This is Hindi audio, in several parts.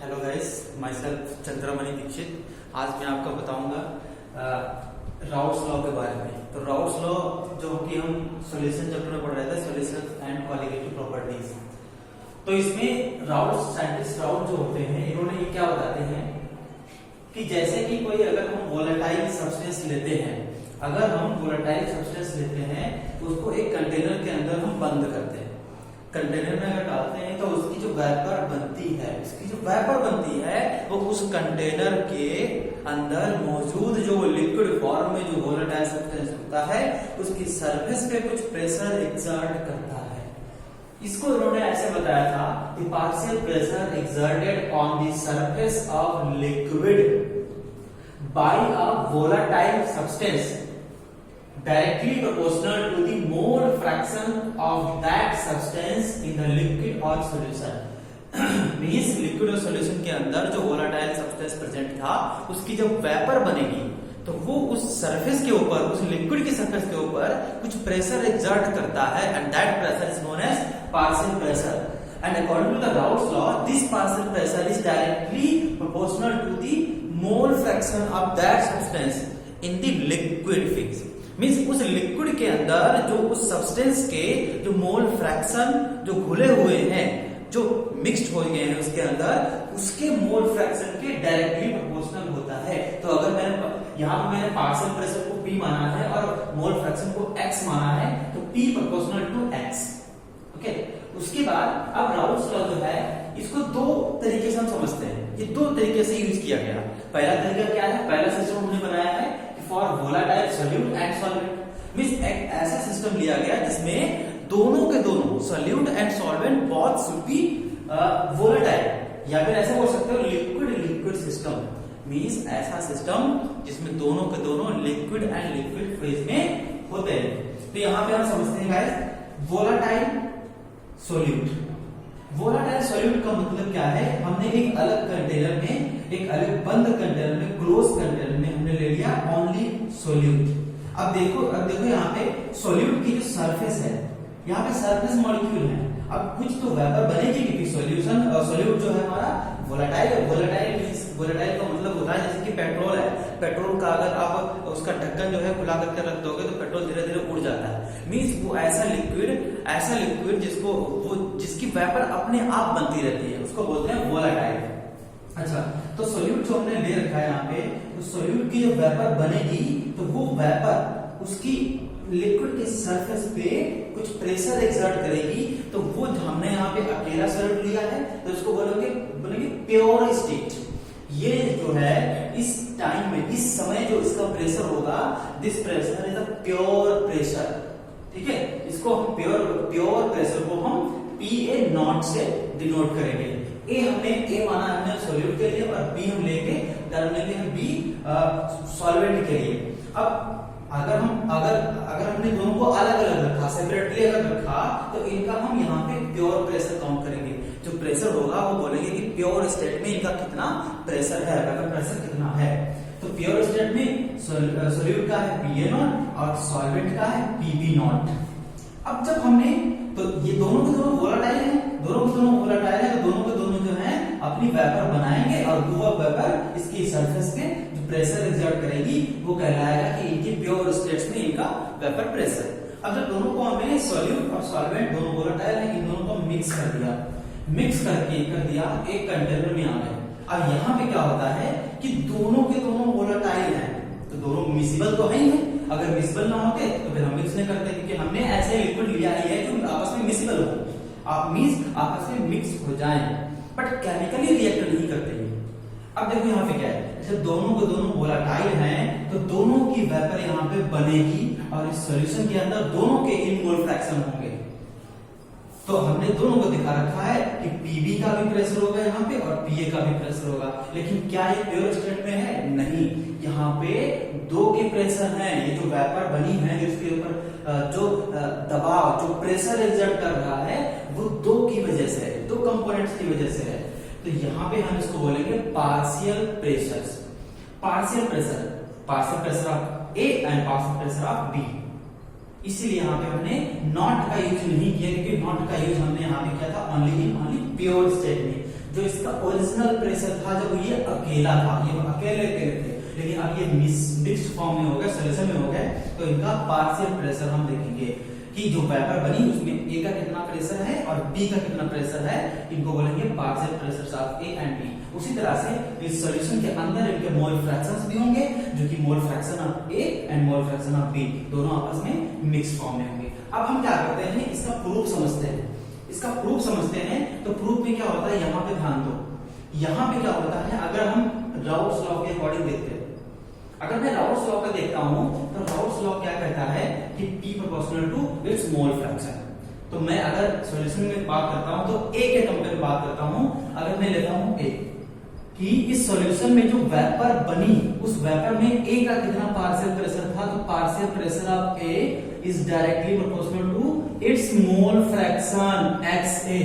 Hello guys, myself Chandramani Dikshit. आज मैं आपको बताऊंगा राउट्स लॉ के बारे में। तो राउट्स लॉ जो कि हम सॉल्यूशन चैप्टर में पढ़ रहे थे, सॉल्यूशन एंड कॉलिगेटिव प्रॉपर्टीज। तो इसमें साइंटिस्ट राउट जो होते हैं, इन्होंने ये क्या बताते हैं कि जैसे कि कोई अगर हम वोलेटाइल सब्सटेंस लेते हैं, तो उसको एक कंटेनर के अंदर हम बंद करते हैं। कंटेनर में अगर डालते हैं तो उसकी जो वेपर बनती है वो उस कंटेनर के अंदर मौजूद जो लिक्विड फॉर्म में जो वोलेटाइल सब्सटेंस होता है उसकी सरफेस पे कुछ प्रेशर एक्सर्ट करता है। इसको इन्होंने ऐसे बताया था कि partial pressure exerted on the surface of liquid bye a volatile substance directly proportional to the mole fraction of that substance in the liquid or solution। Means liquid और सॉल्यूशन के अंदर जो वोलेटाइल सब्सटेंस प्रेजेंट था उसकी जब वेपर बनेगी तो वो उस सरफेस के ऊपर, उस लिक्विड की सरफेस के ऊपर कुछ प्रेशर एक्सर्ट करता है and that pressure is known as partial pressure. And according to the Raoult's law this partial pressure is directly proportional to the mole fraction of that substance in the liquid phase. Means उस लिक्विड के अंदर जो उस सब्सटेंस के जो मोल फ्रैक्शन जो घुले हुए हैं, जो मिक्स्ड हो गए हैं उसके अंदर, उसके मोल फ्रैक्शन के डायरेक्टली प्रोपोर्शनल होता है। तो अगर मैंने पार्शियल प्रेशर को P माना है और मोल फ्रैक्शन को X माना है तो P proportional to X। Okay, उसके बाद अब राउट्स लॉ जो है इसको दो तरीके से हम समझते हैं। ये दो तरीके से यूज किया गया। पहला तरीका क्या है? पहला सिस्टम हमने बनाया है for volatile solute and solvent. Means एक ऐसा सिस्टम लिया गया जिसमें दोनों के दोनों solute and solvent both should be volatile, या फिर ऐसे बोल सकते हो लिक्विड सिस्टम। मींस ऐसा सिस्टम जिसमें दोनों के दोनों लिक्विड एंड लिक्विड फेज में होते हैं। तो यहां पे हम समझते हैं guys volatile solute. Volatile solute का मतलब क्या है? हमने एक अलग कंटेनर में, एक अलग बंद कंटेनर में, क्लोज कंटेनर में हमने ले लिया ओनली सॉल्यूट। अब देखो यहाँ पे सॉल्यूट की जो सरफेस है, यहाँ पे सरफेस मॉलिक्यूल है। अब कुछ तो वेपर बनेगी क्योंकि सॉल्यूट जो है हमारा वोलेटाइल का मतलब होता है जैसे कि पेट्रोल है। पेट्रोल का अगर आप उसका ढक्कन जो है खुला करके रख दोगे तो पेट्रोल धीरे धीरे उड़ जाता है। मींस वो ऐसा लिक्विड जिसकी वेपर अपने आप बनती रहती है, उसको बोलते हैं वोलेटाइल। अच्छा, तो सॉल्यूट जो हमने ले रखा है यहाँ पे, तो सॉल्यूट की जो वेपर बनेगी तो वो वेपर उसकी लिक्विड के सरफेस पे कुछ प्रेशर एक्सर्ट करेगी। तो वो हमने यहाँ पे अकेला सॉल्यूट लिया है तो इसको बोलेंगे प्योर स्टेट। ये जो है इस टाइम में, इस समय जो इसका प्रेशर होगा, this pressure is a pure pressure. ठीक है, इसको हम प्योर प्रेशर को हम PA नॉट से डिनोट करेंगे। ए माना हमने सॉल्यूट के लिए और बी हम लेंगे टर्मिनल बी सॉल्वेंट के लिए। अब अगर हमने दोनों को अलग अलग रखा, सेपरेटली अगर रखा, तो इनका हम यहाँ पे प्योर प्रेशर काउंट करेंगे। जो प्रेशर होगा वो बोलेंगे कि प्योर स्टेट में इनका कितना प्रेशर है, वेपर प्रेशर कितना है। तो प्योर स्टेट में सॉल्यूट का है PA नॉट और सॉल्वेंट का है PB नॉट। अब जब हमने, तो ये दोनों के दोनों वोलेटाइल है, तो दोनों के दोनों जो है अपनी वेपर बनाएंगे और वो वेपर इसकी सरफेस पे जो प्रेशर एक्सर्ट करेगी वो कहलाएगा कि इनकी प्योर स्टेट्स में इनका वेपर प्रेशर। अब जब दोनों को हमने सॉल्यूट और सॉल्वेंट दोनों वोलेटाइल है, इन दोनों को मिक्स कर दिया एक कंटेनर में आ गए। अब यहाँ पे क्या होता है कि दोनों के दोनों वोलेटाइल हैं, तो दोनों मिसिबल तो है ही है। अगर मिसिबल ना होते तो फिर हम मिक्स नहीं करते, क्योंकि हमने ऐसे लिक्विड लिया ही है जो आपस में मिसिबल हो, आपस में मिक्स हो जाए, बट केमिकली रिएक्ट नहीं करते। अब देखो यहाँ पे क्या है, जब दोनों के दोनों वोलेटाइल हैं तो दोनों की वेपर यहाँ पे बनेगी और इस सॉल्यूशन के अंदर दोनों के इन मोल फ्रैक्शन होंगे। तो हमने दोनों को दिखा रखा है कि PB का भी प्रेशर होगा यहाँ पे और PA का भी प्रेशर होगा। लेकिन क्या ये प्योर स्टेट में है? नहीं, यहाँ पे दो के प्रेशर हैं। ये जो वेपर बनी है, जिसके ऊपर जो दबाव, जो प्रेशर एक्सर्ट कर रहा है वो दो की वजह से है, दो कंपोनेंट्स की वजह से है। तो यहाँ पे हम इसको बोलेंगे partial pressure of A and partial pressure of B। इसीलिए यहाँ पे हमने नॉट का यूज नहीं किया, क्योंकि नॉट का यूज हमने यहाँ पे किया था ओनली प्योर स्टेट में। जो इसका ओरिजिनल प्रेशर था जब ये अकेला था, ये अकेले अकेले थे, लेकिन अब ये मिक्स्ड फॉर्म में हो गया, सॉल्यूशन में हो गया, तो इनका पार्शियल प्रेशर हम देखेंगे कि जो वेपर बनी उसमें ए का कितना प्रेशर है और बी का कितना प्रेशर है, इनको बोलेंगे partial pressure of A and B. उसी तरह से इस सॉल्यूशन के अंदर इनके मोल फ्रैक्शंस भी होंगे, जो कि mole fraction of A and mole fraction of B दोनों आपस में मिक्स फॉर्म में होंगे। अब हम क्या करते हैं, इसका प्रूफ समझते हैं। इसका प्रूफ समझते हैं तो प्रूफ में क्या होता है, यहाँ पे ध्यान दो, यहाँ पे क्या होता है, अगर हम राउल्ट्स लॉ के अकॉर्डिंग देखते हैं, अगर मैं राउल्ट्स लॉ का देखता हूं तो राउल्ट्स लॉ क्या कहता है कि P proportional to its mole fraction. तो मैं अगर सॉल्यूशन में बात करता हूं तो A के कंपेयर बात करता हूं, अगर मैं लेता हूं A कि इस सॉल्यूशन में जो वेपर बनी उस वेपर में A का कितना पार्शियल प्रेशर था, तो partial pressure of A is directly proportional to its mole fraction XA।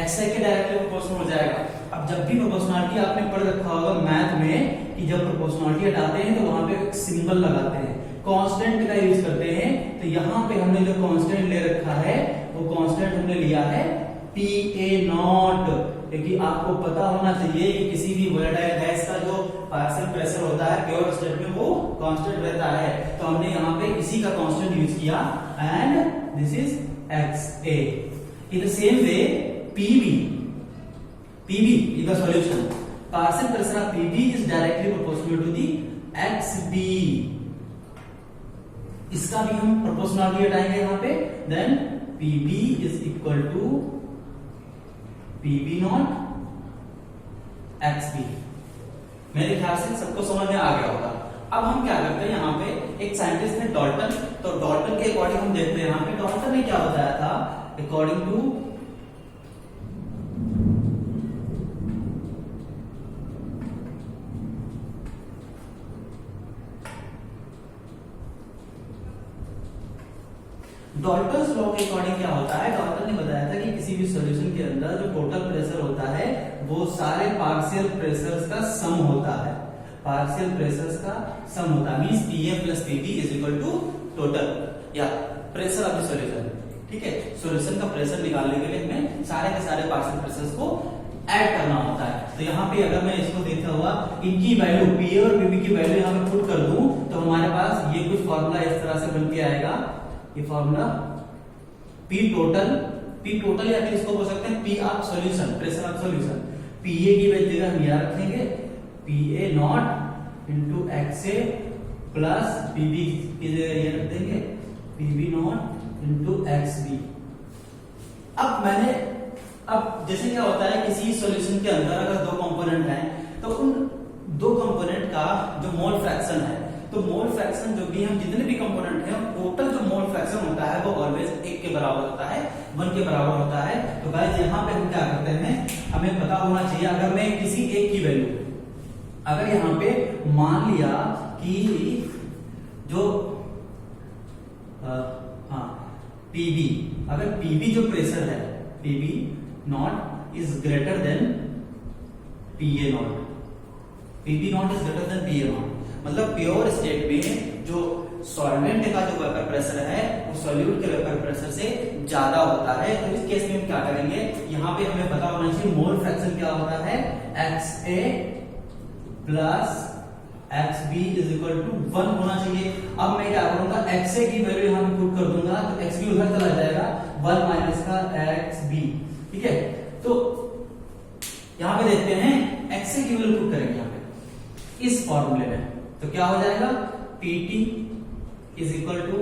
XA के डायरेक्टली प्रोपोर्शनल हो जाएगा। अब जब भी प्रोपोर्शनलिटी आपने पढ़ रखा होगा मैथ में कि जब प्रोपोर्शनलिटी हटाते हैं तो वहां पे एक सिंबल लगाते हैं, कांस्टेंट का यूज करते हैं। तो यहाँ पे हमने जो कांस्टेंट ले रखा है वो कांस्टेंट हमने लिया है PA0, क्योंकि आपको पता होना चाहिए कि किसी भी वोलेटाइल गैस का जो पार्शियल प्रेशर होता है प्योर स्टेट में वो कांस्टेंट रहता है। तो हमने यहाँ पे इसी का कांस्टेंट यूज किया and this is XA। In the same way PB is the solution. Partial pressure of PB is directly proportional to the XB. इसका भी हम प्रोपोर्शनलिटी हटाएंगे यहाँ पे, then PB is equal to PB naught XB। मेरे ख्याल से सबको समझ में आ गया होगा। अब हम क्या करते हैं, यहाँ पे एक साइंटिस्ट है डॉल्टन, तो डॉल्टन के अकॉर्डिंग हम देखते हैं यहाँ पे डॉल्टन ने क्या बताया था, अकॉर्डिंग टू डॉल्टन्स लॉ के अकॉर्डिंग क्या होता है, डॉल्टन ने बताया था कि किसी भी सॉल्यूशन के अंदर जो टोटल प्रेशर होता है वो सारे पार्शियल प्रेशर्स का सम होता है, पार्शियल प्रेशर्स का सम होता है, means PM plus PB is equal to total या प्रेशर ऑफ द सॉल्यूशन। ठीक है, सॉल्यूशन का प्रेशर निकालने के लिए हमें सारे के सारे पार्शियल प्रेशर्स को ऐड करना होता है। तो यहाँ पे अगर मैं इसको देखता हुआ इनकी वैल्यू PA और PB की वैल्यू यहाँ पे पुट कर दूं तो हमारे पास ये कुछ फॉर्मूला इस तरह से बन के आएगा। ये फॉर्मूला P टोटल या फिर इसको बोल सकते हैं P of solution, pressure of solution. PA की जगह हम यहां रखेंगे PA not into XA plus PB की जगह ये रख देंगे PB नॉट इंटू XB। अब जैसे क्या होता है किसी सॉल्यूशन के अंदर अगर दो कंपोनेंट हैं तो उन दो कंपोनेंट का जो मोल फ्रैक्शन है, तो मोल फ्रैक्शन जो भी हम जितने भी कंपोनेंट हैं टोटल जो मोल फ्रैक्शन होता है वो ऑलवेज 1 के बराबर होता है, 1 के बराबर होता है। तो गाइस यहाँ पे हम क्या करते हैं, हमें पता होना चाहिए अगर मैं किसी एक की वैल्यू, अगर यहाँ पे मान लिया कि जो PB, अगर PB जो प्रेशर है PB not is greater then PA not, PB not is greater then PA not, मतलब प्योर स्टेट में जो सॉल्वेंट का जो वेपर प्रेशर है वो सॉल्यूट के वेपर प्रेशर से ज्यादा होता है। तो इस केस में हम क्या करेंगे, यहाँ पे हमें पता होना चाहिए मोल फ्रैक्शन क्या होता है, XA plus XB is equal to 1 होना चाहिए। अब मैं क्या करूंगा, XA की वैल्यू यहाँ पे पुट कर दूंगा तो XB उधर चला जाएगा, 1 माइनस का XB। ठीक है, तो यहाँ पे देखते हैं XA की वैल्यू पुट करेंगे यहाँ पे इस फॉर्मूले में, तो क्या हो जाएगा PT is equal to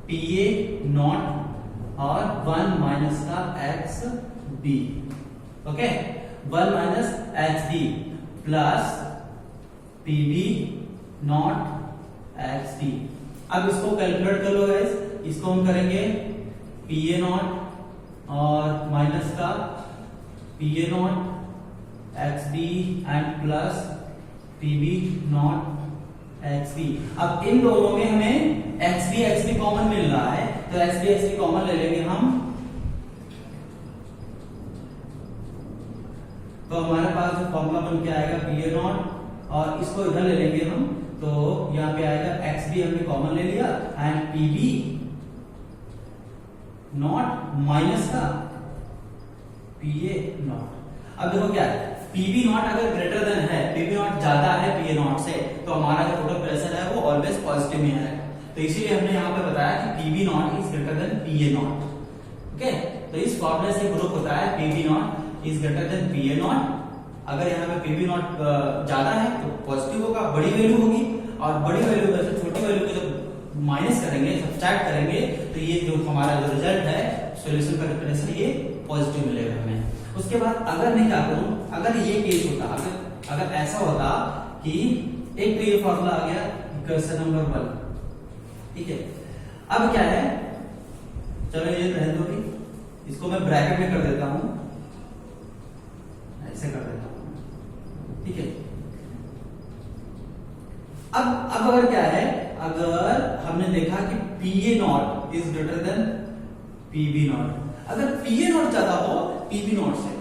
PA naught और 1 माइनस का XB। Okay, 1 minus XB plus PB naught XB। अब इसको कैलकुलेट कर लो गाइस, इसको हम करेंगे PA नॉट और माइनस का PA not XB and plus PB naught XB। अब इन दोनों में हमें XB कॉमन मिल रहा है, तो XB कॉमन ले लेंगे हम, तो हमारे पास जो फॉर्मूला बन के आएगा PA नॉट और इसको इधर ले लेंगे हम, तो यहाँ पे आएगा XB हमने कॉमन ले लिया एंड PB नॉट माइनस का PA नॉट। अब देखो क्या है, पीवी नॉट अगर ग्रेटर देन है, पीवी नॉट ज्यादा है पीए नॉट से, तो हमारा जो टोटल प्रेशर है वो ऑलवेज पॉजिटिव में आएगा। तो इसीलिए हमने यहाँ पे बताया कि PV not is greater then PA not. Okay, तो इस फॉर्मूले से प्रूफ होता है PV not is greater then PA not. अगर यहाँ पे पीवी नॉट ज्यादा है तो पॉजिटिव होगा, बड़ी वैल्यू होगी, और बड़ी वैल्यू में से छोटी वैल्यू को जब माइनस करेंगे, सब्ट्रैक्ट करेंगे, तो ये जो हमारा जो रिजल्ट है सॉल्यूशन का रिप्रेजेंटेशन ये पॉजिटिव मिलेगा हमें। उसके बाद अगर मैं क्या करूं, अगर ये केस होता, अगर ऐसा होता कि एक तो ये फॉर्मूला आ गया इक्वेशन नंबर 1, ठीक है। अब क्या है, चलो ये रहने दो भी, इसको मैं ब्रैकेट में कर देता हूं, ऐसे कर देता हूं, ठीक है। अब अगर क्या है, अगर हमने देखा कि PA naught is greater than PB naught, अगर पीए नॉट ज्यादा हो पीबी नॉट से,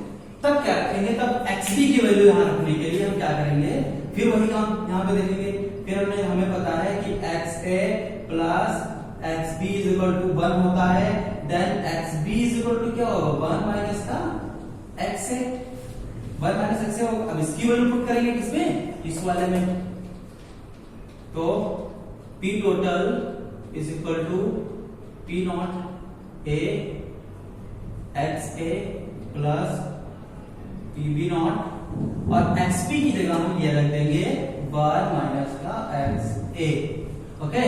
तब क्या रखेंगे, तब एक्सबी की वैल्यू यहां रखने के लिए हम क्या करेंगे, फिर वही काम यहां पे देखेंगे। फिर हमें पता है कि X A plus X B is equal to 1 होता है, then X B is equal to क्या होगा, 1 माइनस का X A, 1 minus X A होगा। अब इसकी वैल्यू पुट करेंगे किसमें, इस वाले में, तो P total is equal to P naught A X A plus PB naught, और एक्सपी की जगह हम ये रख देंगे 1 माइनस का एक्स ए। ओके,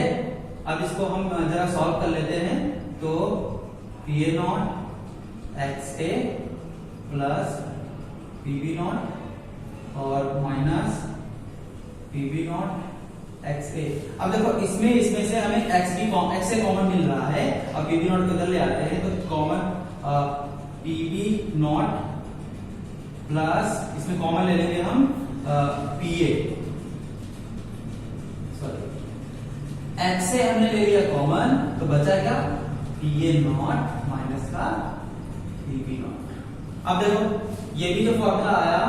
अब इसको हम जरा सॉल्व कर लेते हैं, तो PA naught x A plus PB naught और minus PB naught x A. अब देखो इसमें से हमें एक्स ए कॉमन मिल रहा है, और पीबी नॉट को इधर ले आते हैं, तो कॉमन पीबी नॉट प्लस इसमें कॉमन ले लेंगे हम पीए, सॉरी एक्स ए हमने ले लिया कॉमन, तो बचा क्या, पीए नॉट माइनस का पीबी नॉट। अब देखो ये भी जो फॉर्मूला आया,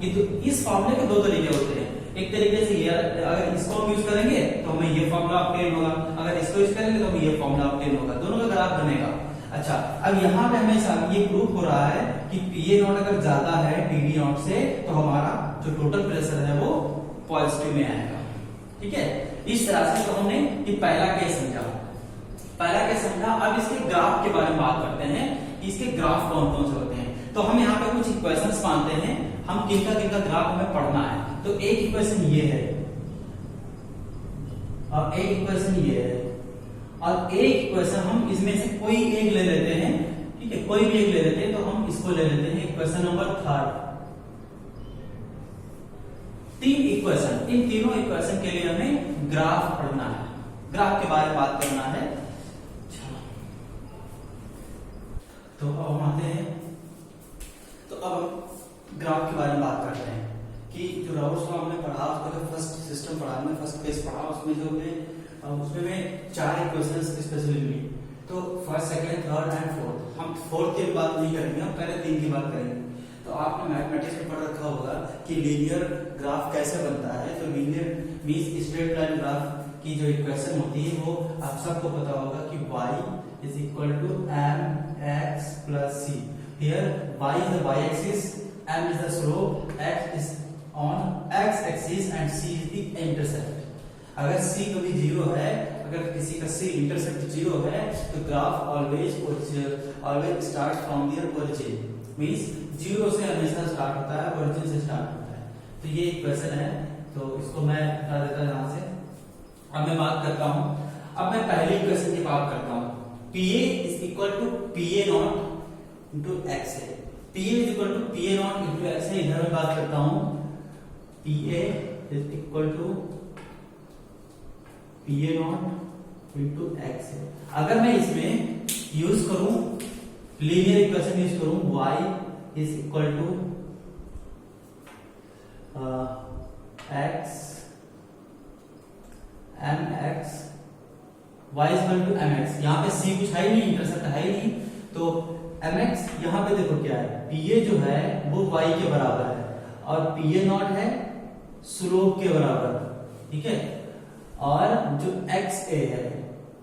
ये तो इस फॉर्मूले के दो तरीके होते हैं। एक तरीके से ये, अगर इसको हम यूज करेंगे तो हमें ये फॉर्मूला ऑब्टेन होगा, अगर इसको यूज करेंगे तो हमें ये फॉर्मूला ऑब्टेन होगा, दोनों का ग्राफ बनेगा। अच्छा, अब यहाँ पे हमें ये प्रूफ हो रहा है कि पीए नॉट अगर ज्यादा है पीबी नॉट से, तो हमारा जो टोटल प्रेशर है वो पॉजिटिव में आएगा। ठीक है, इस तरह से तो हमने ये पहला केस समझा। अब इसके ग्राफ के बारे में बात करते हैं, इसके ग्राफ कौन कौन से होते हैं। तो हम यहाँ पे कुछ इक्वेशंस मानते हैं, हम किनका ग्राफ हमें पढ़ना है। तो एक इक्वेशन ये है, और एक इक्वेशन ये है, और एक इक्वेशन हम इसमें से कोई एक ले लेते हैं, ठीक है, कोई भी एक ले लेते हैं, तो हम इसको ले लेते हैं इक्वेशन नंबर 3। 3 इक्वेशन, इन तीनों इक्वेशन के लिए हमें ग्राफ पढ़ना है, ग्राफ के बारे में बात करना है। तो अब हम आते हैं, तो अब हम ग्राफ के बारे में बात करते हैं कि जो राउल्स लॉ हमने पढ़ा, उसका जो फर्स्ट सिस्टम पढ़ा, हमने फर्स्ट केस पढ़ा, उसमें मैं 4 इक्वेशंस स्पेशली ली। तो first, second, third and fourth, हम फोर्थ की बात नहीं करेंगे, हम पहले 3 की बात करेंगे। तो आपने मैथमेटिक्स में पढ़ रखा होगा कि लीनियर ग्राफ कैसे बनता है। तो linear means straight line graph की जो इक्वेशन होती है वो आप सबको पता होगा कि y is equal to mx plus c। Here y is the y axis, m is the slope, x is on x axis and c is the intercept. अगर c कभी 0 है, अगर किसी का c इंटरसेप्ट 0 है, तो graph always start from their origin, means 0 से हमेशा स्टार्ट होता है, ओरिजिन से स्टार्ट होता है। तो ये इक्वेशन है, तो इसको मैं हटा देता हूं यहां से। अब मैं बात करता हूं, अब मैं पहली इक्वेशन की बात करता हूं, PA is equal to PA naught into XA। PA is equal to PA naught into XA। इधर मैं बात करता हूं PA is equal to PA naught into XA। अगर मैं इसमें यूज करूं, लीनियर इक्वेशन यूज करूं, y is equal to x mx, y is equal to mx। यहाँ पे c कुछ है ही नहीं, इंटरसेप्ट है ही नहीं, तो mx यहाँ पे देखो क्या है, PA जो है वो y के बराबर है, और PA नॉट है स्लोप के बराबर, ठीक है। और जो XA है,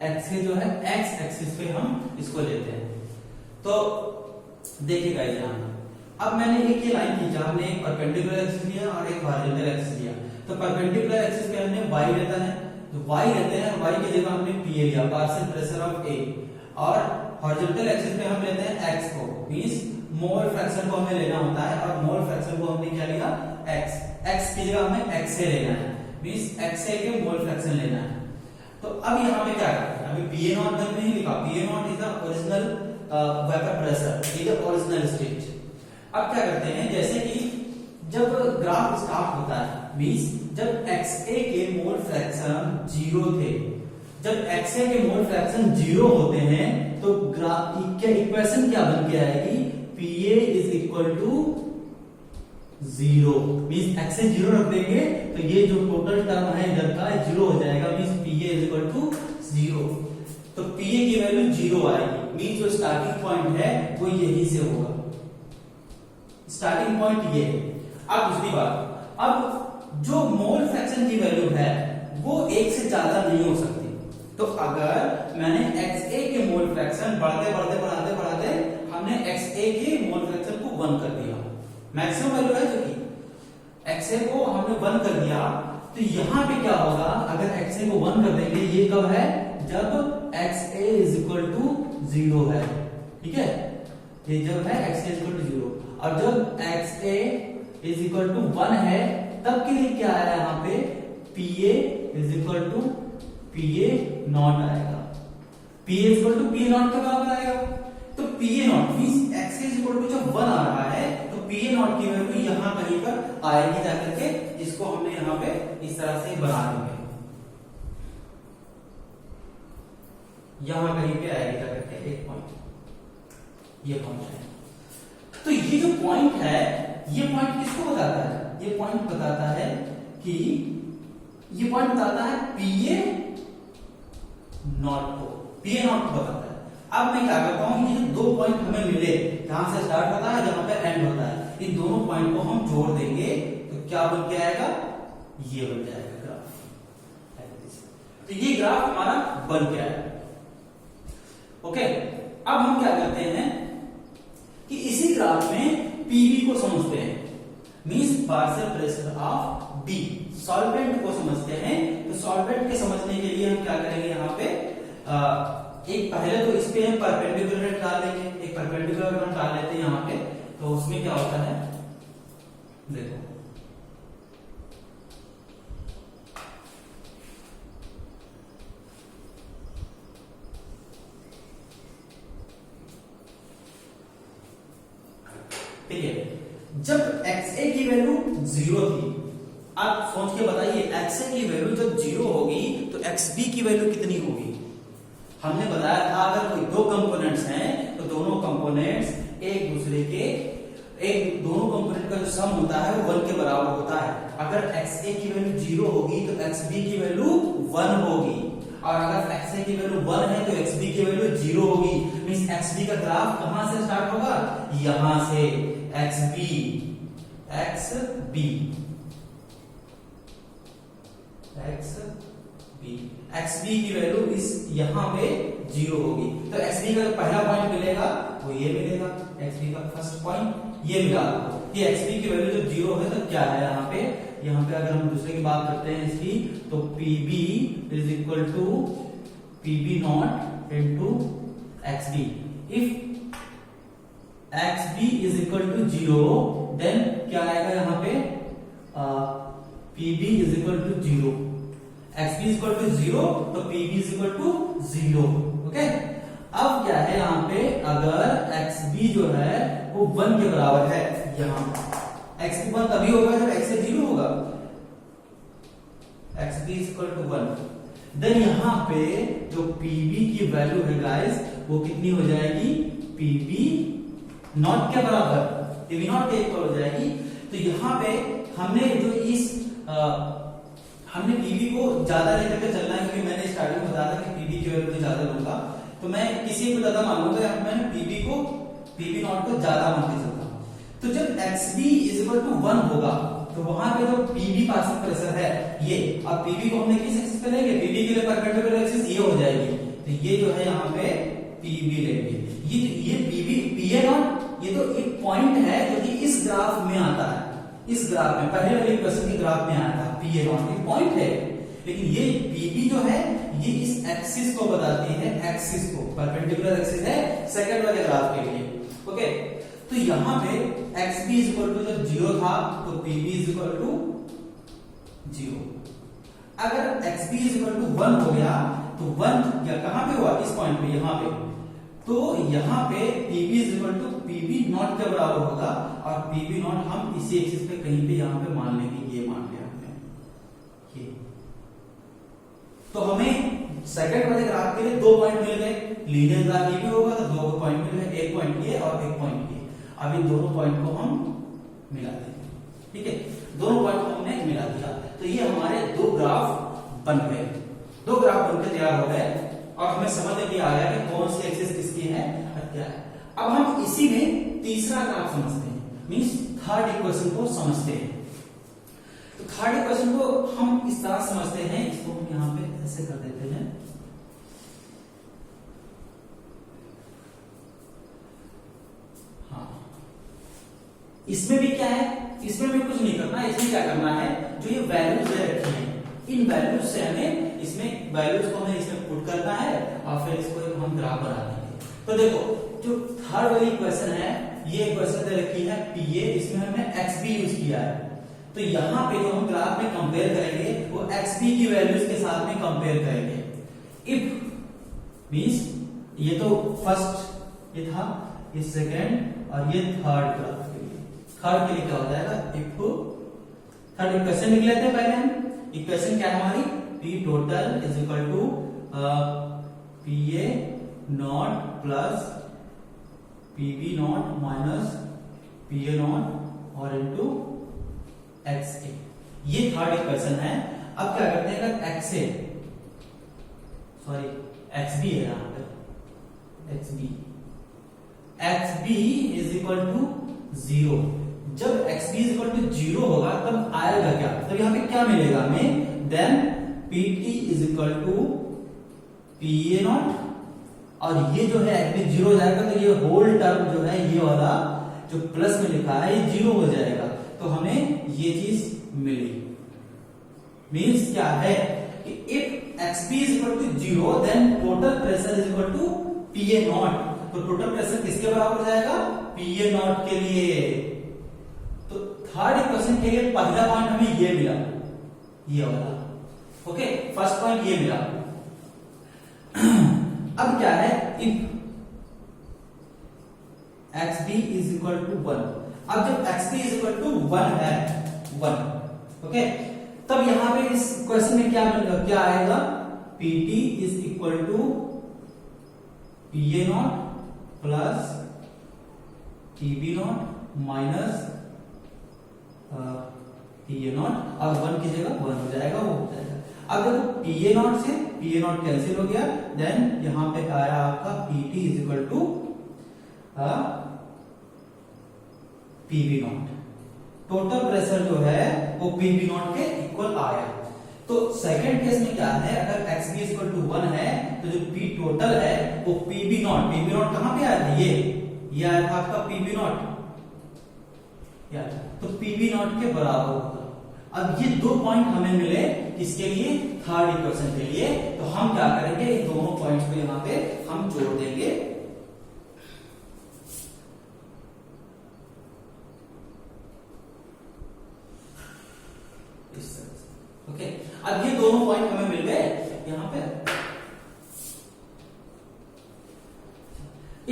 XA जो है x एक्सिस पे हम इसको लेते हैं। तो देखिएगा यहाँ अब मैंने एक ये लाइन खींचा, हमने एक परपेंडिकुलर एक्सिस लिया और एक हॉरिजॉन्टल एक्सिस लिया। तो परपेंडिकुलर एक्सिस पे हमने y रहता है, तो y रहते हैं, y की जगह हमने pa लिया, पार्शियल प्रेशर ऑफ a। और हॉरिजॉन्टल एक्सिस पे हम लेते हैं x को, मींस मोल फ्रैक्शन को हमें लेना होता है, और मोल फ्रैक्शन को हमने क्या लिया, x की जगह हमें xa लेना है, मींस xa के मोल फ्रैक्शन लेना है। तो अब यहाँ पे क्या करते हैं, अभी pa नॉट तक नहीं लिखा, pa not is the original vapour pressure, is the original state. अब क्या करते हैं, जैसे कि जब ग्राफ स्टार्ट होता है, मींस जब XA के मोल फ्रैक्शन 0 थे, जब XA के मोल फ्रैक्शन 0 होते हैं तो ग्राफ क्या इक्वेशन क्या बन के आएगी, PA is equal to 0, means XA 0 रख देंगे तो ये जो टोटल टर्म है इधर का 0 हो जाएगा, means PA is equal to 0। तो PA की वैल्यू 0 आएगी, मींस जो स्टार्टिंग पॉइंट है वो यही से होगा, स्टार्टिंग पॉइंट ये है। अब दूसरी बात, अब जो मोल फ्रैक्शन की वैल्यू है वो 1 से ज्यादा नहीं हो सकती। तो अगर मैंने XA के मोल फ्रैक्शन बढ़ाते बढ़ाते हमने XA के मोल फ्रैक्शन को 1 कर दिया, मैक्सिमम वैल्यू है जो कि XA को हमने 1 कर दिया, तो यहां पे क्या होगा, अगर XA को 1 कर देंगे, ये कब है, जब XA इज इक्वल टू 0 है, ठीक है, ये जब है XA इज इक्वल टू 0, और जब XA इज इक्वल टू 1 है तब के लिए क्या है, यहाँ पे PA is equal to PA naught आएगा, PA is equal to PA naught के बराबर आएगा। तो PA naught means XA is equal to जब 1 आ रहा है तो PA नॉट की वैल्यू यहाँ कहीं पर आएगी जाकर के, जिसको हमने यहाँ पे इस तरह से बना देंगे, यहाँ कहीं पे आएगी जाकर के एक पॉइंट, ये पॉइंट है। तो ये जो पॉइंट है, ये पॉइंट किसको बताता है, ये पॉइंट बताता है कि ये पॉइंट बताता है PA नॉट को, PA नॉट को बताता है। अब मैं क्या करता हूं, ये दो पॉइंट हमें मिले, जहां से स्टार्ट होता है जहां पे एंड होता है, इन दोनों पॉइंट को हम जोड़ देंगे तो क्या बन के आएगा, ये बन जाएगा ग्राफ। तो ये ग्राफ हमारा बन गया है। ओके, अब हम क्या करते हैं कि इसी ग्राफ में PV को समझते हैं, means partial pressure of B, solvent को समझते हैं। तो सॉल्वेंट के समझने के लिए हम क्या करेंगे, यहाँ पे एक पहले तो इस पे हम परपेंडिकुलर डाल देंगे, एक परपेंडिकुलर हम डाल लेते हैं यहाँ पे, तो उसमें क्या होता है, देखो ठीक है, जब XA की वैल्यू 0 थी, आप सोच के बताइए XA की वैल्यू जब 0 होगी तो XB की वैल्यू कितनी होगी। हमने बताया था अगर कोई दो कंपोनेंट्स हैं तो दोनों कंपोनेंट्स एक दूसरे के, दोनों कंपोनेंट का जो सम होता है वो 1 के बराबर होता है। अगर XA की वैल्यू 0 होगी तो XB की वैल्यू 1 होगी, और अगर XA की वैल्यू 1 है तो XB की वैल्यू 0 होगी, मींस XB का ग्राफ कहां से स्टार्ट होगा, यहां से XB XB की वैल्यू इस यहां पे 0 होगी, तो XB का पहला पॉइंट मिलेगा वो ये मिलेगा, XB का फर्स्ट पॉइंट ये मिला। ये XB की वैल्यू जब 0 है तो क्या है यहाँ पे अगर हम दूसरे की बात करते हैं इसकी, तो PB is equal to PB naught into XB। If XB is equal to 0 then क्या आएगा यहाँ पे, PB is equal to 0, XB is equal to 0 तो PB is equal to 0। Okay, अब क्या है यहाँ पे, अगर XB जो है वो 1 के बराबर है, यहाँ XB 1 तभी होगा जब XA 0 होगा, XB is equal to 1, then यहाँ पे जो PB की वैल्यू है गाइस वो कितनी हो जाएगी, PB नॉट के बराबर, PB नॉट के इक्वल हो जाएगी। तो यहाँ पे हमने जो हमने PB को ज्यादा लेकर के चलना है, क्योंकि मैंने स्टार्टिंग में बताया था कि PB की वैल्यू ज्यादा लूंगा, तो मैं किसी को ज्यादा मानूंगा, मैं PB नॉट को ज्यादा मान के चलता हूं। तो जब XB इज इक्वल टू 1 होगा तो वहां पे जो PB पार्शियल प्रेशर है ये, अब PB को हमने किस एक्सिस पे लेंगे, PB के लिए परपेंडिकुलर एक्सिस ये हो जाएगी, तो ये जो है यहाँ पे PB लेंगे, ये PB PA नॉट ये तो एक पॉइंट है जो कि इस ग्राफ में आता है, इस ग्राफ में पहले वाले क्वेश्चन के ग्राफ में आया था, पीए नॉट एक पॉइंट है, लेकिन ये पीबी जो है ये इस एक्सिस को बताती है, एक्सिस को, परपेंडिकुलर एक्सिस है सेकंड वाले ग्राफ के लिए। ओके, तो यहां पे xb इज इक्वल टू जब 0 था तो pb इज इक्वल टू 0। अगर xb इज इक्वल टू 1 हो गया तो 1 या कहां पे हुआ, इस पॉइंट पे, यहां पे, तो यहां पे pb is equal to pb naught के बराबर होगा, और pb नॉट हम इसी एक्सिस पे कहीं पे यहां पे मान लेंगे, ये मान लिया हमने ये। तो हमें सेकंड वाले ग्राफ के लिए 2 पॉइंट मिल गए, लीनियर ग्राफ ये भी होगा तो 2 पॉइंट मिल गए, एक पॉइंट ये और एक पॉइंट ये। अब इन दोनों पॉइंट को हम मिला देंगे, ठीक है, दोनों पॉइंट को हमने मिला दिया, तो ये हमारे 2 ग्राफ बन गए, 2 ग्राफ बनकर तैयार हो गए, और हमें समझ में भी आ गया कि कौन सी एक्सिस किसकी है और क्या है। अब हम इसी में तीसरा ग्राफ समझते हैं, मींस थर्ड इक्वेशन को समझते हैं। तो थर्ड इक्वेशन को हम इस तरह समझते हैं, इसको हम यहां पे ऐसे कर देते हैं, हाँ, इसमें भी क्या है, इसमें भी कुछ नहीं करना, इसमें क्या करना है, जो ये वैल्यूज रखी है इन वैल्यूज से हमें इसमें वैल्यूज को हमें इसमें पुट करना है, और फिर इसको एक हम ग्राफ बना देंगे। तो देखो जो थर्ड वाली इक्वेशन है, ये इक्वेशन दे रखी है पीए, इसमें हमने xb यूज किया है, तो यहां पे जो हम ग्राफ में कंपेयर करेंगे वो xb की वैल्यूज के साथ में कंपेयर करेंगे। इफ मींस ये तो फर्स्ट ये था, ये सेकंड और ये थर्ड ग्राफ के लिए, थर्ड के लिए क्या हो जाएगा, इफ थर्ड इक्वेशन लिख लेते हैं पहले हम। इक्वेशन क्या है हमारी, P total is equal to PA naught plus PB naught minus PA naught और इनटू XA, ये थर्ड इक्वेशन है। अब क्या करते हैं, अगर XA सॉरी XB है यहां पे, XB इज इक्वल टू 0, जब xb इज इक्वल टू 0 होगा तब आएगा क्या, तब यहां पे क्या मिलेगा हमें, then pt is equal to pa naught, और ये जो है xb 0 हो जाएगा तो ये होल टर्म जो है, ये वाला जो प्लस में लिखा है ये 0 हो जाएगा, तो हमें ये चीज मिली। मींस क्या है कि if xb is equal to 0 then total pressure is equal to pa naught, तो टोटल प्रेशर किसके बराबर हो जाएगा, pa नॉट के लिए। तो थर्ड इक्वेशन के लिए पहला पॉइंट हमें ये मिला, ये वाला, ओके, फर्स्ट पॉइंट ये मिला। अब क्या है, if xb is equal to 1, अब जब xb इज इक्वल टू 1 है, 1, ओके, तब यहां पे इस क्वेश्चन में क्या आएगा, pt is equal to pa naught plus pb naught minus PA naught, और 1 की जगह 1 हो जाएगा, वो हो जाएगा। अब देखो PA नॉट से PA नॉट कैंसिल हो गया, देन यहां पे आया आपका PT is equal to PB naught, total pressure जो है वो PB नॉट के इक्वल आया। तो सेकंड केस में क्या है, अगर xb इज इक्वल टू 1 है तो जो P टोटल है वो PB नॉट कहां पे आया था, ये आया था आपका PB नॉट, तो PB नॉट के बराबर होगा। अब ये 2 पॉइंट हमें मिले, इसके लिए थर्ड इक्वेशन के लिए, तो हम क्या करेंगे, इन दोनों पॉइंट्स को यहां पे हम जोड़ देंगे, इस तरह से, ओके। अब ये दोनों पॉइंट हमें मिल गए यहां पे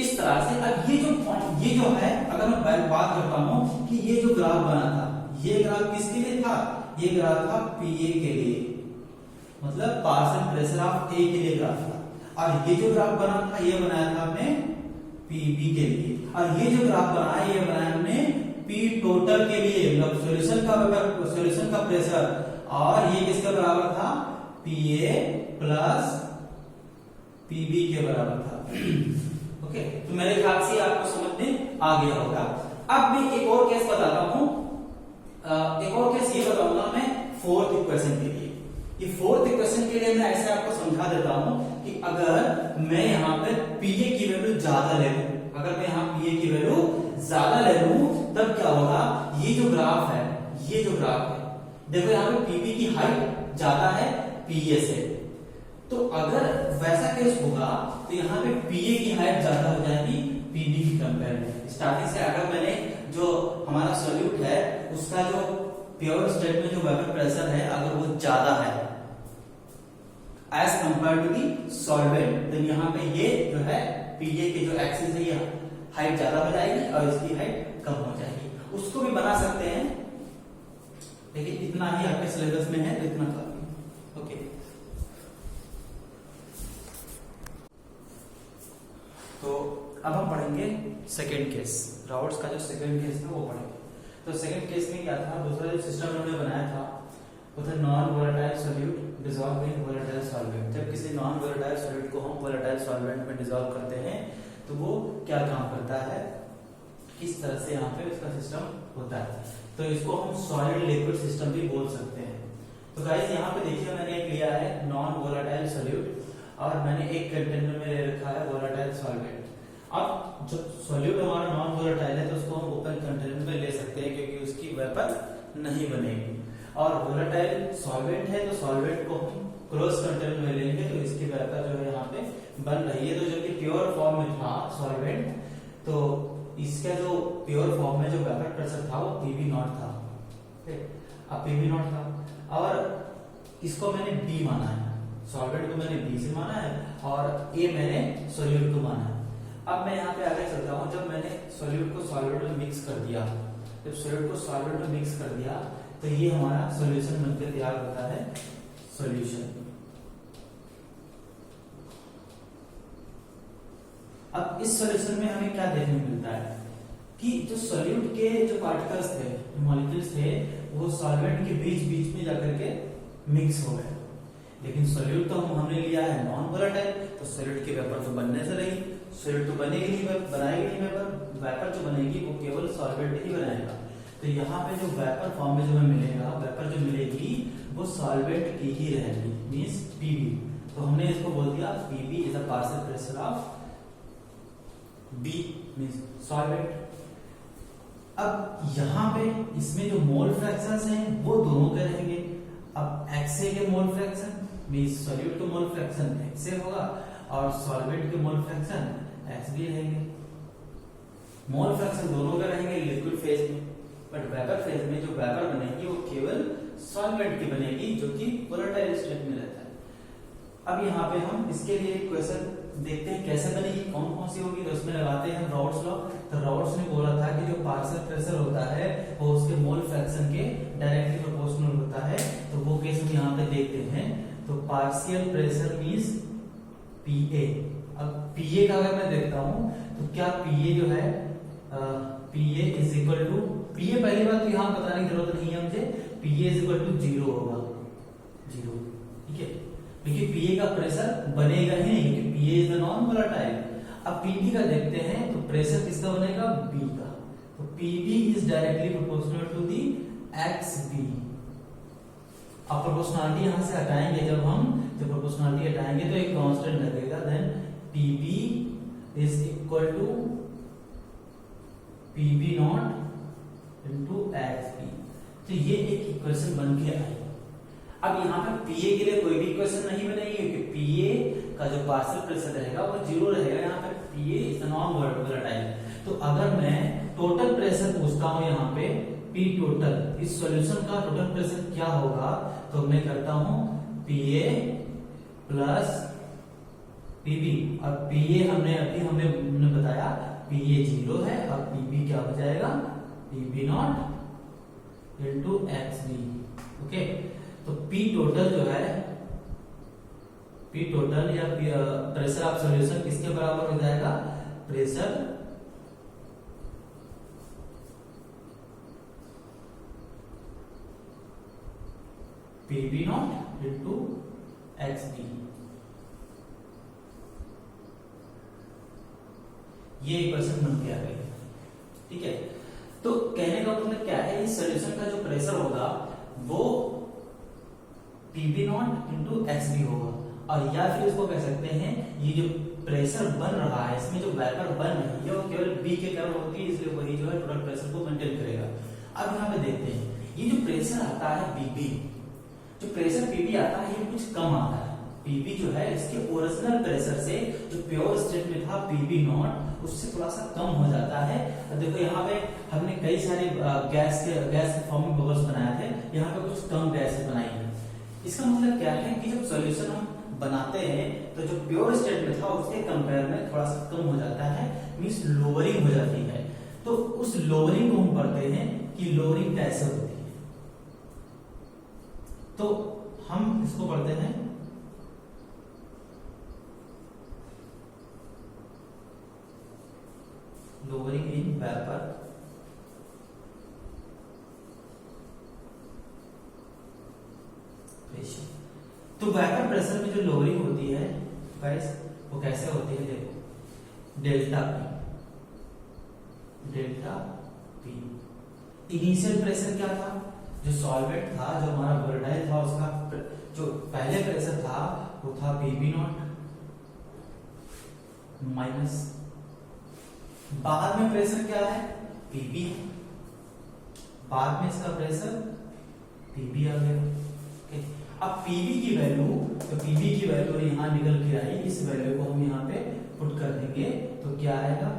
इस तरह से। अब ये जो पॉइंट, ये जो है, अगर मैं बात करता हूं कि ये जो ग्राफ बना था, ये ग्राफ किसके लिए था, ये ग्राफ था PA के लिए, मतलब पार्शियल प्रेशर ऑफ A के लिए ग्राफ था, और ये जो ग्राफ बना था ये बनाया था हमने PB के लिए, और ये जो ग्राफ बनाया ये बनाया हमने P टोटल के लिए, मतलब सॉल्यूशन का प्रेशर, और ये किसके बराबर था, PA प्लस PB के बराबर था। ओके, तो मेरे ख्याल से आपको समझ में आ गया होगा। अब मैं एक और केस बताता हूं, एक और केस ये बताऊंगा मैं फोर्थ इक्वेशन के लिए। ये फोर्थ इक्वेशन के लिए मैं ऐसे आपको समझा देता हूं कि अगर मैं यहां पे PA की वैल्यू ज्यादा ले लूं, अगर मैं यहां PA की वैल्यू ज्यादा ले लूं तब क्या होगा, ये जो ग्राफ है, देखो यहाँ पे पीबी की हाइट ज्यादा है पीए से, तो अगर वैसा केस होगा तो यहाँ पे पीए की हाइट ज्यादा हो जाएगी पीबी की कंपेयर में। स्टार्टिंग से अगर मैंने जो हमारा सॉल्यूट है उसका जो प्योर स्टेट में जो वेपर प्रेशर है अगर वो ज्यादा है as compare to the solvent, तो यहाँ पे ये जो है पीए के जो एक्सिस है ये हाइट ज्यादा हो जाएगी और इसकी हाइट कम हो जाएगी। उसको भी बना सकते हैं, लेकिन इतना ही आपके सिलेबस में है तो इतना काफी। ओके, तो अब हम पढ़ेंगे सेकेंड केस, राउट्स का जो सेकेंड केस था वो पढ़ेंगे। तो सेकेंड केस में क्या था, दूसरा जो सिस्टम हमने बनाया था वो था non volatile solute dissolve in volatile solvent. जब किसी नॉन वोलेटाइल सॉल्यूट को हम वोलेटाइल सॉल्वेंट में डिसॉल्व करते हैं तो वो क्या काम करता है, किस तरह से यहाँ पे उसका सिस्टम होता है। तो इसको हम सॉलिड लिक्विड सिस्टम भी बोल सकते हैं। तो गाइस यहाँ पे देखिए मैंने एक लिया है नॉन वोलेटाइल सॉल्यूट और मैंने एक कंटेनर में ले रखा है वोलेटाइल सॉल्वेंट। अब जो सॉल्यूट हमारा नॉन वोलेटाइल है तो उसको हम ओपन कंटेनर में ले सकते हैं क्योंकि उसकी वेपर नहीं बनेगी, और वोलेटाइल सॉल्वेंट है तो सॉल्वेंट को हम क्लोज कंटेनर में लेंगे तो इसकी वेपर जो है यहाँ पे बन रही है। तो जो कि प्योर फॉर्म में था सॉल्वेंट, तो इसका जो प्योर फॉर्म में जो वेपर प्रेशर था वो पीवी नॉट था। अब पीवी नॉट था और इसको मैंने बी माना है, सॉल्वेंट को मैंने बी से माना है और ए मैंने सॉल्यूट को माना है। अब मैं यहाँ पे आगे चलता हूँ, जब मैंने सॉल्यूट को सॉल्वेंट में मिक्स कर दिया, जब सॉल्यूट को सॉल्वेंट में मिक्स कर दिया तो ये हमारा सॉल्यूशन बनकर तैयार होता है सॉल्यूशन। अब इस सॉल्यूशन में हमें क्या देखने को मिलता है कि जो सॉल्यूट के जो पार्टिकल्स थे, मॉलिक्यूल्स थे, वो सॉल्वेंट के बीच बीच में जाकर के मिक्स हो गए। लेकिन सॉल्यूट तो हमने लिया है नॉन वोलेटाइल, तो सॉल्यूट की वेपर तो बनने से रही, सॉल्यूट तो बनेगी नहीं, बनाएगी नहीं वेपर जो बनेगी वो केवल सॉल्वेंट ही बनाएगा। तो यहाँ पे जो वेपर फॉर्म में जो हमें मिलेगा, वेपर जो मिलेगी वो सॉल्वेंट की ही रहेगी, मींस पीबी। तो हमने इसको बोल दिया PB is a partial pressure of B means solvent. अब यहाँ पे इसमें जो मोल फ्रैक्शंस हैं वो दोनों के रहेंगे। अब XA के मोल फ्रैक्शन मींस सॉल्यूट के मोल फ्रैक्शन XA होगा और सॉल्वेंट के मोल फ्रैक्शन XB रहेंगे। मोल फ्रैक्शन दोनों के रहेंगे लिक्विड फेज में, बट वेपर फेज में जो वेपर बनेगी वो केवल सॉल्वेंट की बनेगी जो कि वोलेटाइल स्टेट में रहता है। अब यहाँ पे हम इसके लिए क्वेश्चन देखते हैं कैसे बनेगी, कौन कौन सी होगी। तो उसमें लगाते हैं रॉड्स लॉ। तो रॉड्स ने बोला था कि जो पार्शियल प्रेशर होता है वो उसके मोल फ्रैक्शन के डायरेक्टली प्रोपोर्शनल होता है। तो वो केस हम यहाँ पे देखते हैं। तो पार्शियल प्रेशर मींस पीए। अब पीए का अगर मैं देखता हूं तो क्या पीए जो है पीए इज इक्वल टू, पीए पहली बात तो यहाँ बताने की जरूरत नहीं है मुझे, पीए इज इक्वल टू 0 होगा, 0, ठीक है। देखिए पीए का प्रेशर बनेगा ही नहीं क्योंकि पीए इज द नॉन वोलेटाइल। अब पीबी का देखते हैं तो प्रेशर किसका बनेगा, बी का। तो PB is directly proportional to the XB. अब प्रोपोर्शनलिटी यहां से हटाएंगे, जब प्रोपोर्शनलिटी हटाएंगे तो एक कांस्टेंट लगेगा, then PB is equal to PB naught into XB. तो ये एक इक्वेशन बन के आई। अब यहाँ पे पीए के लिए कोई भी इक्वेशन नहीं बनेगी क्योंकि पीए का जो पार्शियल प्रेशर रहेगा वो 0 रहेगा। यहाँ पे पीए इज नॉन वोलेटाइल। तो अगर मैं टोटल प्रेशर पूछता हूँ यहाँ पे पी टोटल, इस सॉल्यूशन का टोटल प्रेशर क्या होगा, तो मैं करता हूँ पीए प्लस पीबी। और पीए हमने बताया पीए 0 है और पीबी क्या हो जाएगा, PB naught into XB. Okay, तो P टोटल जो है, P टोटल या प्रेशर ऑफ सॉल्यूशन किसके बराबर हो जाएगा, pressure PV naught into XB। ये इक्वेशन बन के आ गई, ठीक है। तो कहने का मतलब क्या है, इस सॉल्यूशन का जो प्रेशर होगा वो PV नॉट इंटू XB होगा। और या फिर इसको कह सकते हैं ये जो प्रेशर बन रहा है, इसमें जो वेपर बन रही है वो केवल बी के कारण होती है, इसलिए वही जो है टोटल प्रेशर को मेंटेन करेगा। अब यहाँ पे देखते हैं ये जो प्रेशर आता है पीबी, जो प्रेशर पीबी आता है ये कुछ कम आता है। पीबी जो है इसके ओरिजिनल प्रेशर से जो प्योर स्टेट में था पीबी नॉट उससे थोड़ा सा कम हो जाता है। और देखो यहाँ पे हमने कई सारे गैस के फॉर्मिंग बबल्स बनाए थे, यहाँ पे कुछ कम गैस बनाई है। इसका मतलब क्या है कि जब सॉल्यूशन हम बनाते हैं तो जो प्योर स्टेट में था उसके कंपेयर में थोड़ा सा कम हो जाता है, मींस लोअरिंग हो जाती है। तो उस लोअरिंग को हम पढ़ते हैं कि लोअरिंग कैसे होती है। तो हम इसको पढ़ते हैं लोअरिंग इन वेपर प्रेशर। तो वेपर प्रेशर में जो लोअरिंग होती है गाइस वो कैसे होती है, देखो डेल्टा पी। इनिशियल प्रेशर क्या था, जो सॉल्वेंट था, जो हमारा वोलेटाइल था, उसका जो पहले प्रेशर था वो था पीबी नॉट माइनस, बाद में प्रेशर क्या है पीबी, बाद में इसका प्रेशर पीबी आ गया। अब पीबी की वैल्यू, तो पीबी की वैल्यू यहां निकल के आई, इस वैल्यू को हम यहां पे पुट कर देंगे तो क्या आएगा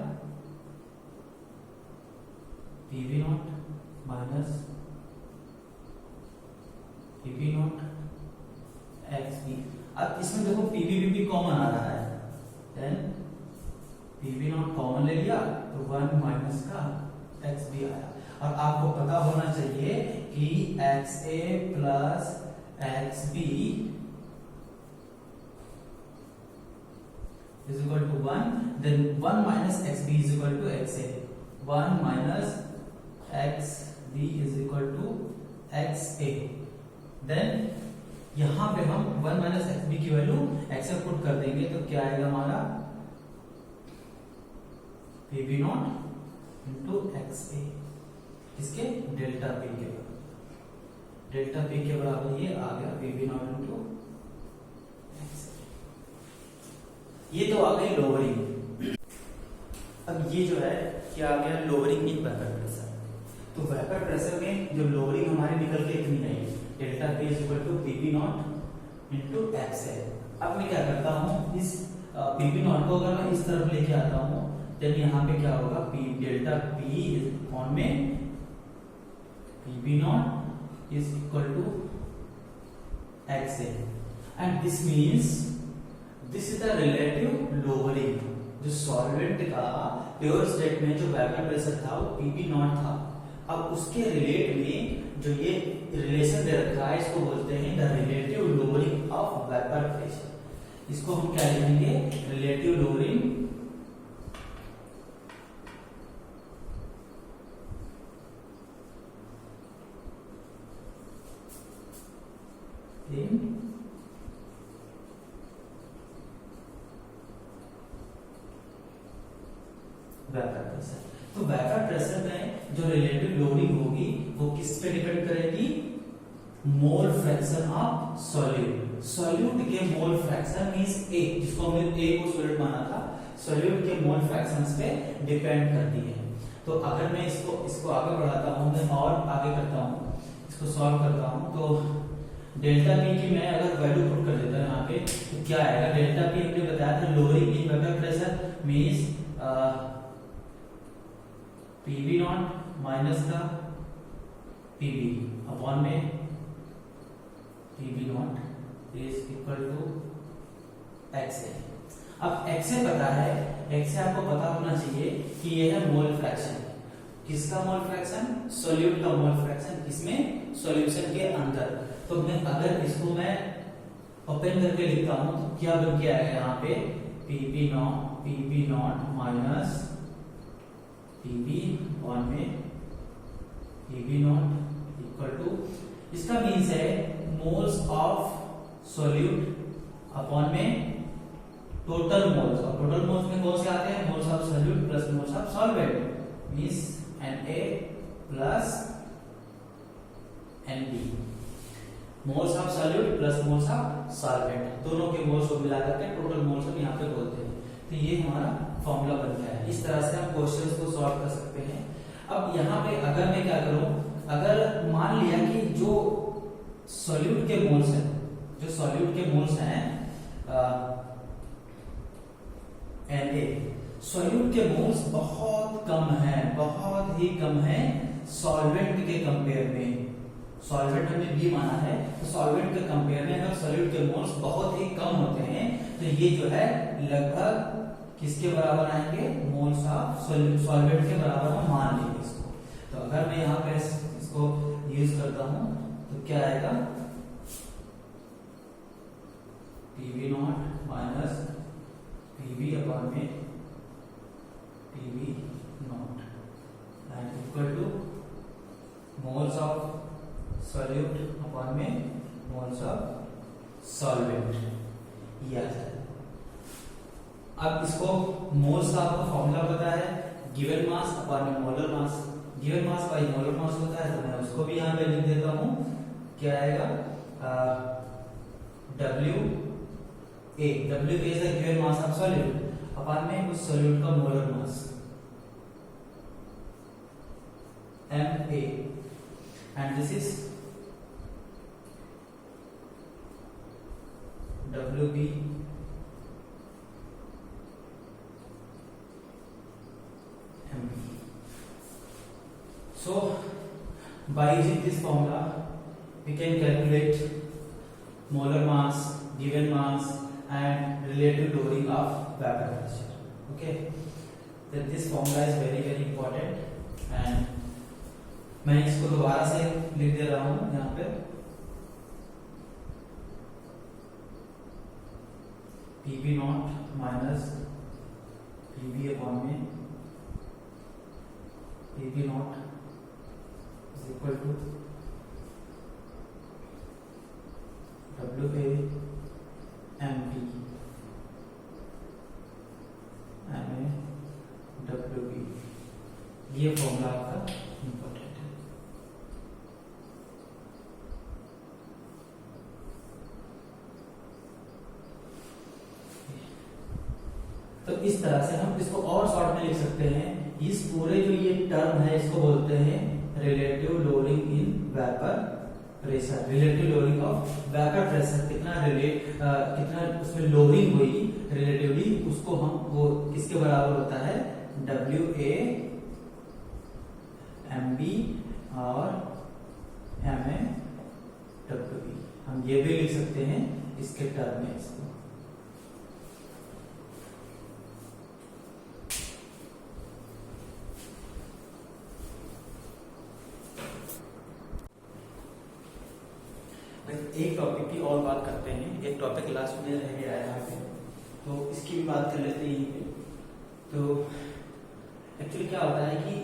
PB naught minus PB naught XB. अब इसमें देखो पीबी बीबी कॉमन आ रहा है, देन पीबी नॉट कॉमन ले लिया तो 1 माइनस का एक्सबी आया। और आपको पता होना चाहिए कि एक्सए plus XB is equal to 1, then 1 minus XB is equal to XA, 1 minus XB is equal to XA, then यहां पे हम 1 minus XB की वैल्यू XA पुट कर देंगे तो क्या आएगा हमारा PB नॉट इंटू XA, इसके डेल्टा P के बराबर, डेल्टा पी के बराबर ये आ गया पीबी नॉट इनटू एक्सए। ये तो आ गई लोअरिंग। अब ये जो है क्या आ गया लोअरिंग इन वेपर प्रेशर। तो वेपर प्रेशर में जो लोअरिंग हमारी निकल के इतनी आई, delta P is equal to PB naught into XA. अब मैं क्या करता हूं, इस पीबी नॉट को अगर मैं इस तरफ लेके आता हूं देन यहां पे क्या होगा पी डेल्टा पी फॉर्म में PB naught is equal to XA, and this means this is the relative lowering। जो सॉल्वेंट का प्योर स्टेट में जो वेपर प्रेशर था वो पीबी नॉट था, अब उसके रिलेट में जो ये रिलेशन दे रखा है इसको बोलते हैं the relative lowering of vapour pressure. इसको हम क्या लिखेंगे relative lowering in vapour pressure. तो वेपर प्रेशर में जो रिलेटिव लोडिंग होगी वो किस पे डिपेंड करेगी, मोल फ्रैक्शन ऑफ सॉल्यूट। सॉल्यूट के मोल फ्रैक्शन मींस ए, जिसको हमने ए को सॉल्यूट माना था, सॉल्यूट के मोल फ्रैक्शंस पे डिपेंड करती है। तो अगर मैं इसको आगे बढ़ाता हूं, मैं और आगे करता हूं, इसको सॉल्व करता हूं तो डेल्टा पी की मैं अगर वैल्यू पुट कर देता हूं यहाँ पे तो क्या आएगा, डेल्टा पी हमने बताया था lowering in vapour pressure means PB naught minus का पीबी अपॉन में PB naught is equal to XA. अब एक्सए पता है, एक्सए आपको पता होना चाहिए कि यह है मोल फ्रैक्शन। किसका मोल फ्रैक्शन, सॉल्यूट का मोल फ्रैक्शन, इसमें सॉल्यूशन के अंदर। तो मैं अगर इसको मैं ओपन करके लिखता हूं तो क्या बन के आएगा यहाँ पे PB naught minus PB one में पीबी नॉट इक्वल टू, इसका मीन्स है मोल्स ऑफ सॉल्यूट अपॉन में टोटल मोल्स, और टोटल मोल्स में कौन से आते हैं, moles of solute plus moles of solvent means Na plus Nb, moles of solute plus moles of solvent, दोनों के मोल्स को मिलाकर के टोटल मोल्स हम यहाँ पे बोलते हैं। तो ये हमारा फॉर्मूला बन गया है। इस तरह से हम क्वेश्चंस को सॉल्व कर सकते हैं। अब यहाँ पे अगर मैं क्या करूं, अगर मान लिया कि जो सॉल्यूट के मोल्स हैं, जो सॉल्यूट के मोल्स हैं Na, सॉल्यूट के मोल्स बहुत कम है, बहुत ही कम है सॉल्वेंट के कंपेयर में। सॉल्वेंट हमने B माना है, तो सॉल्वेंट के कंपेयर में अगर सॉल्यूट के मोल्स बहुत ही कम होते हैं तो ये जो है लगभग किसके बराबर आएंगे, मोल्स ऑफ सॉल्वेंट के बराबर हम मान लेंगे इसको। तो अगर मैं यहाँ पे इसको यूज करता हूं तो क्या आएगा, PV naught minus PV upon में PV not and equal two moles of solute upon में मोल्स ऑफ सॉल्वेंट, ये आ जाए। अब इसको मोल्स का आपको फॉर्मूला पता है, गिवन मास अपॉन में molar mass. Given mass by molar mass होता है, तो मैं उसको भी यहाँ पे लिख देता हूँ। क्या आएगा, W is the given mass of solute upon में उस सॉल्यूट का molar mass Ma, and this is WB MB. So by using this formula we can calculate molar mass, given mass and relative lowering of vapor pressure. Okay, then this formula is very important and मैं इसको दोबारा से लिख दे रहा हूं यहाँ पे, PV naught minus PV upon में PV naught is equal to WA MP MA WB, ये फॉर्मूला आपका इंपॉर्टेंट है। तो इस तरह से हम इसको और शॉर्ट में लिख सकते हैं। इस पूरे जो ये टर्म है इसको बोलते हैं relative loading in vapour pressure. Relative loading of vapour pressure, कितना उसमें लोडिंग हुई रिलेटिवली, उसको हम वो किसके बराबर होता है, WA MB और MA WB। हम ये भी लिख सकते हैं इसके टर्म में इसको। एक टॉपिक की और बात करते हैं, एक टॉपिक लास्ट में रह गया है यहाँ पे, तो इसकी भी बात कर लेते हैं यहीं पे। तो एक्चुअली क्या होता है कि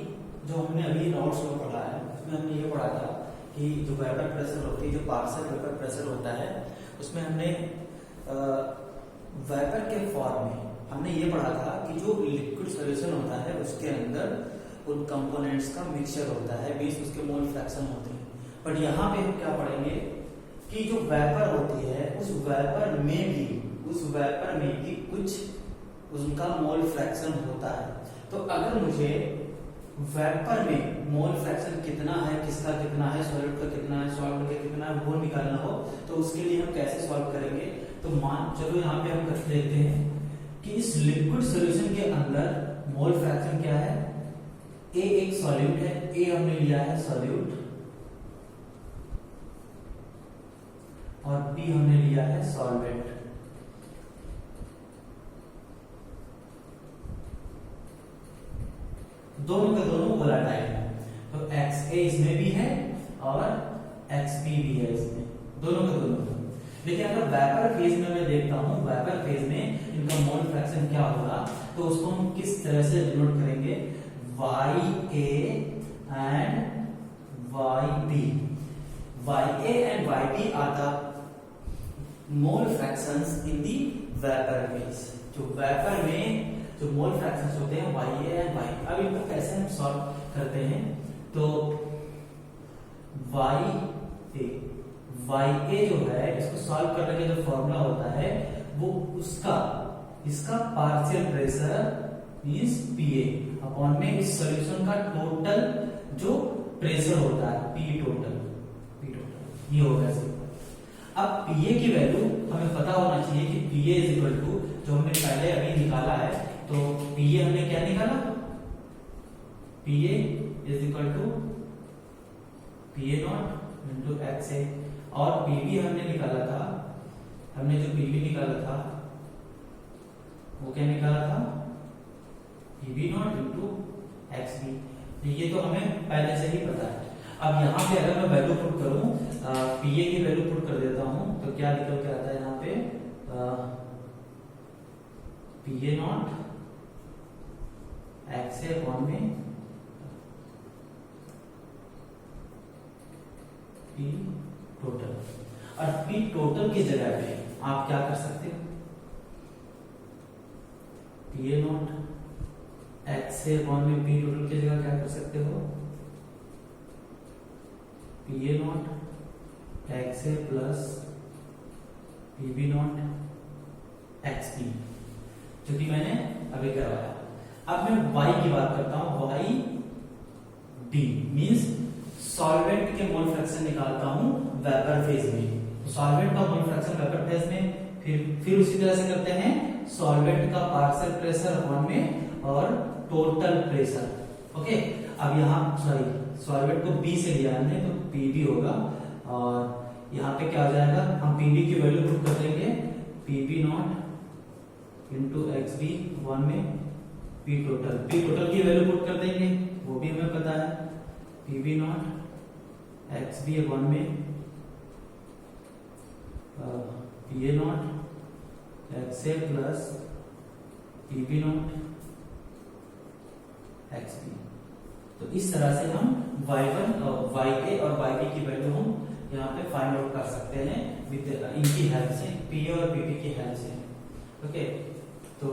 जो हमने अभी नोट्स में पढ़ा है उसमें हमने ये पढ़ा था कि जो वेपर प्रेशर होती है, जो पार्शियल वेपर प्रेशर होता है, उसमें हमने वेपर के फॉर्म में हमने ये पढ़ा था कि जो लिक्विड सॉल्यूशन होता है उसके अंदर उन कंपोनेंट्स का मिक्सचर होता है, 20 उसके मोल फ्रैक्शन होते हैं। बट यहाँ पे हम क्या पढ़ेंगे कि जो वेपर होती है उस वेपर में भी कुछ उनका मोल फ्रैक्शन होता है। तो अगर मुझे वेपर में मोल फ्रैक्शन कितना है, किसका कितना है, सॉलिड का कितना है, सॉल्ट का कितना है, वो निकालना हो तो उसके लिए हम कैसे सॉल्व करेंगे। तो चलो यहाँ पे हम कर लेते हैं कि इस लिक्विड सॉल्यूशन के अंदर मोल फ्रैक्शन क्या है, A एक सॉल्यूट है, A हमने लिया है सॉल्यूट और B हमने लिया है सॉल्वेंट। दोनों के दोनों वोलेटाइल है, तो XA इसमें भी है और XB भी है इसमें, दोनों के दोनों। लेकिन अगर वेपर फेज में मैं देखता हूं, वेपर फेज में इनका मोल फ्रैक्शन क्या होगा, तो उसको हम किस तरह से डिनोट करेंगे, YA and YB। YA and YB are the mole fractions in the vapour phase. जो वेपर में जो मोल फ्रैक्शंस होते हैं YA एंड YB। अब इनको कैसे हम सॉल्व करते हैं, तो YA जो है इसको सॉल्व करने का जो फॉर्मूला होता है वो उसका इसका पार्शियल प्रेशर मींस पीए अपॉन में इस सॉल्यूशन का टोटल जो प्रेशर होता है पी टोटल ये होगा सिंपल। अब पीए की वैल्यू हमें पता होना चाहिए कि पीए इज इक्वल टू जो हमने पहले अभी निकाला है, तो पीए हमने क्या निकाला, PA is equal to PA naught into X A, और पीबी हमने निकाला था, हमने जो पीबी निकाला था वो क्या निकाला था, PB naught into x B. ये तो हमें पहले से ही पता है। अब यहाँ पे अगर मैं वैल्यू पुट करूं, पीए की वैल्यू पुट कर देता हूं, तो क्या निकल के आता है यहाँ पे, PA naught x A upon में पी टोटल। और पी टोटल की जगह पे आप क्या कर सकते हो, PA naught x A upon में पी टोटल की जगह क्या कर सकते हो, PA naught x A plus PB naught x B, जो कि मैंने अभी करवाया। अब मैं y की बात करता हूं, y डी मींस सॉल्वेंट के मोल फ्रैक्शन निकालता हूं वेपर फेज में, तो सॉल्वेंट का मोल फ्रैक्शन वेपर फेज में, फिर उसी तरह से करते हैं सॉल्वेंट का पार्शियल प्रेशर अपॉन में और टोटल प्रेशर। ओके, अब यहाँ सॉल्वेंट को B से लिया हमने, तो PB होगा, और यहाँ पे क्या हो जाएगा, हम PB की वैल्यू पुट कर देंगे, PB naught into x B one में P टोटल की वैल्यू पुट कर देंगे, वो भी हमें पता है, PB naught x B one में PA naught x A plus PB naught x B. तो इस तरह से हम y1 और y और yb की वैल्यू हम यहाँ पे फाइंड आउट कर सकते हैं विद इनकी हेल्प से, P और PP की हेल्प से। ओके, तो